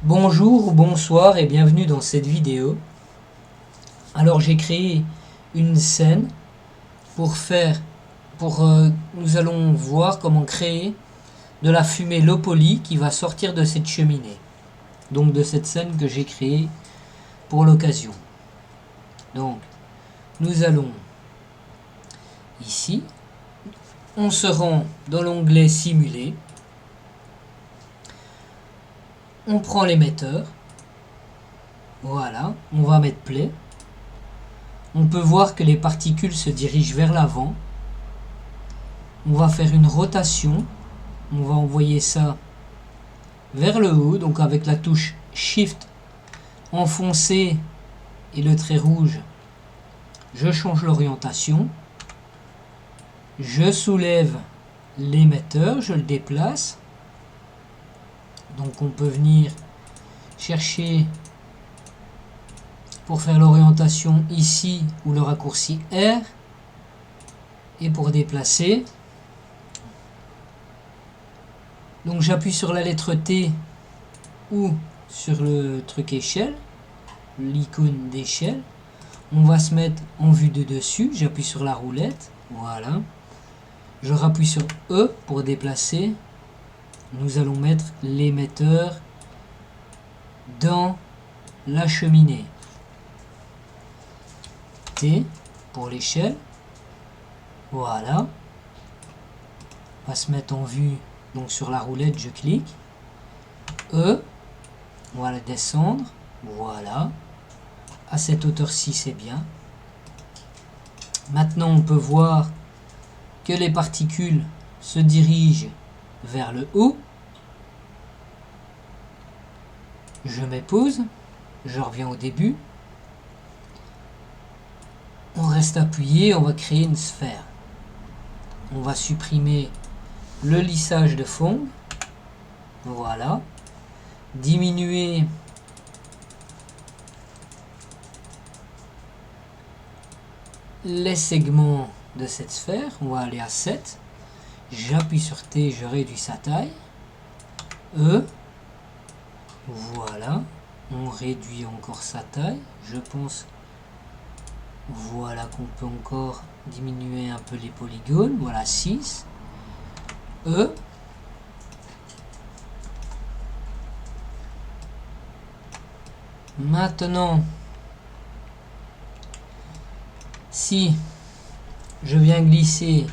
Bonjour ou bonsoir et bienvenue dans cette vidéo. Alors j'ai créé une scène nous allons voir comment créer de la fumée low poly qui va sortir de cette cheminée. Donc de cette scène que j'ai créée pour l'occasion. Donc nous allons ici, on se rend dans l'onglet simuler. On prend l'émetteur, voilà, on va mettre play. On peut voir que les particules se dirigent vers l'avant. On va faire une rotation, on va envoyer ça vers le haut, donc avec la touche Shift enfoncé et le trait rouge, je change l'orientation. Je soulève l'émetteur, je le déplace. Donc on peut venir chercher pour faire l'orientation ici ou le raccourci R. Et pour déplacer, donc j'appuie sur la lettre T ou sur le truc échelle, l'icône d'échelle. On va se mettre en vue de dessus, j'appuie sur la roulette, voilà. Je rappuie sur E pour déplacer. Nous allons mettre l'émetteur dans la cheminée. T pour l'échelle. Voilà. On va se mettre en vue. Donc sur la roulette, je clique. E. On va la descendre. Voilà. À cette hauteur-ci, c'est bien. Maintenant, on peut voir que les particules se dirigent vers le haut. Je mets pause, je reviens au début. On reste appuyé, on va créer une sphère. On va supprimer le lissage de fond. Voilà. Diminuer les segments de cette sphère. On va aller à 7. J'appuie sur T, je réduis sa taille. E. Voilà. On réduit encore sa taille. Je pense, voilà, qu'on peut encore diminuer un peu les polygones. Voilà, 6. E. Maintenant, si je viens glisser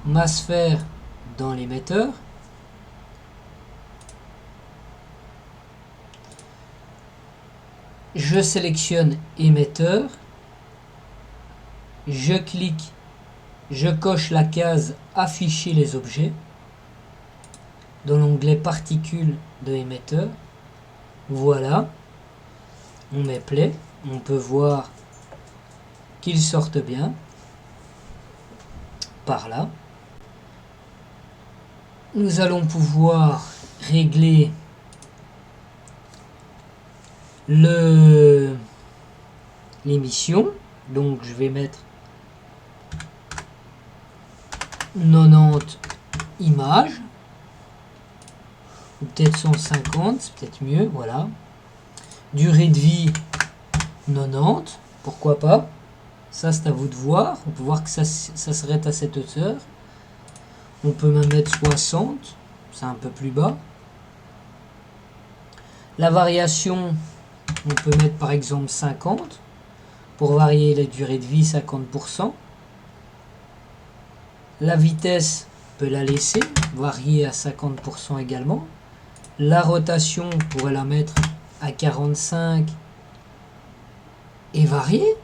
ma sphère dans l'émetteur, je sélectionne émetteur, je clique, je coche la case afficher les objets dans l'onglet particules de émetteur. Voilà, on met play, on peut voir qu'ils sortent bien par là. Nous allons pouvoir régler l'émission. Donc je vais mettre 90 images. Ou peut-être 150, c'est peut-être mieux. Voilà. Durée de vie 90. Pourquoi pas. Ça c'est à vous de voir. On peut voir que ça serait à cette hauteur. On peut même mettre 60, c'est un peu plus bas. La variation, on peut mettre par exemple 50 pour varier la durée de vie, 50%. La vitesse, on peut la laisser, varier à 50% également. La rotation, on pourrait la mettre à 45 et varier,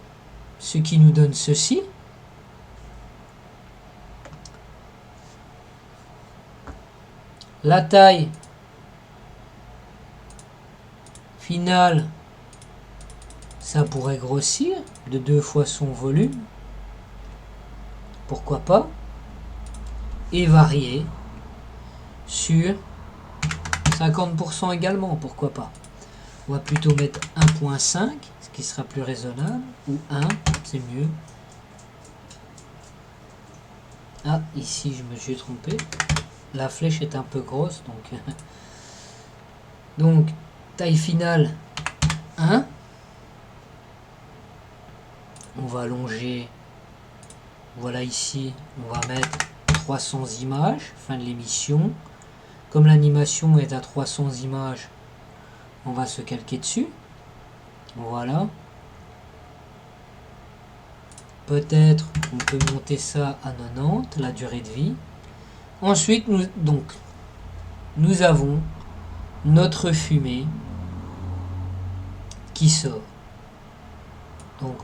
ce qui nous donne ceci. La taille finale, ça pourrait grossir de 2 fois son volume. Pourquoi pas. Et varier sur 50% également. Pourquoi pas. On va plutôt mettre 1.5, ce qui sera plus raisonnable. Ou 1, c'est mieux. Ah, ici je me suis trompé. La flèche est un peu grosse, donc Donc taille finale 1. On va allonger, voilà ici, on va mettre 300 images, fin de l'émission. Comme l'animation est à 300 images, on va se calquer dessus. Voilà. Peut-être on peut monter ça à 90, la durée de vie. Ensuite, nous avons notre fumée qui sort. Donc,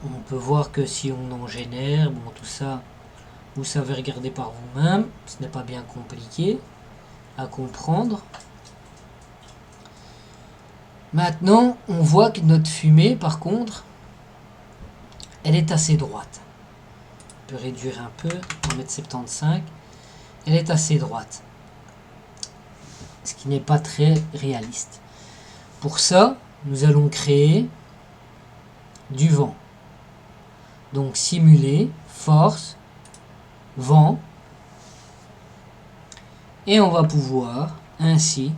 on peut voir que si on en génère, bon, tout ça, vous savez regarder par vous-même. Ce n'est pas bien compliqué à comprendre. Maintenant, on voit que notre fumée, par contre, elle est assez droite. On peut réduire un peu, on va mettre 75. Elle est assez droite. Ce qui n'est pas très réaliste. Pour ça, nous allons créer du vent. Donc simuler, force, vent. Et on va pouvoir ainsi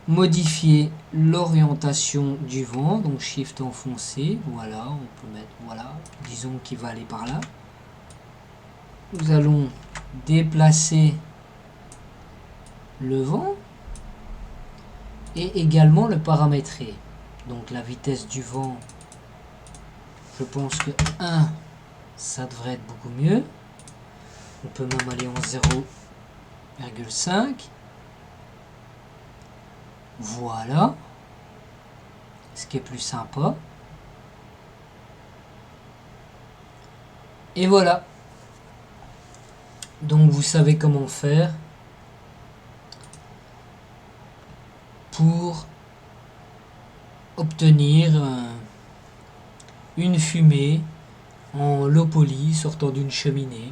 modifier l'orientation du vent. Donc shift enfoncé, voilà, on peut mettre, voilà, disons qu'il va aller par là. Nous allons déplacer le vent et également le paramétrer. Donc la vitesse du vent, je pense que 1, ça devrait être beaucoup mieux. On peut même aller en 0,5. Voilà. Ce qui est plus sympa. Et voilà. Donc vous savez comment faire pour obtenir une fumée en low poly sortant d'une cheminée.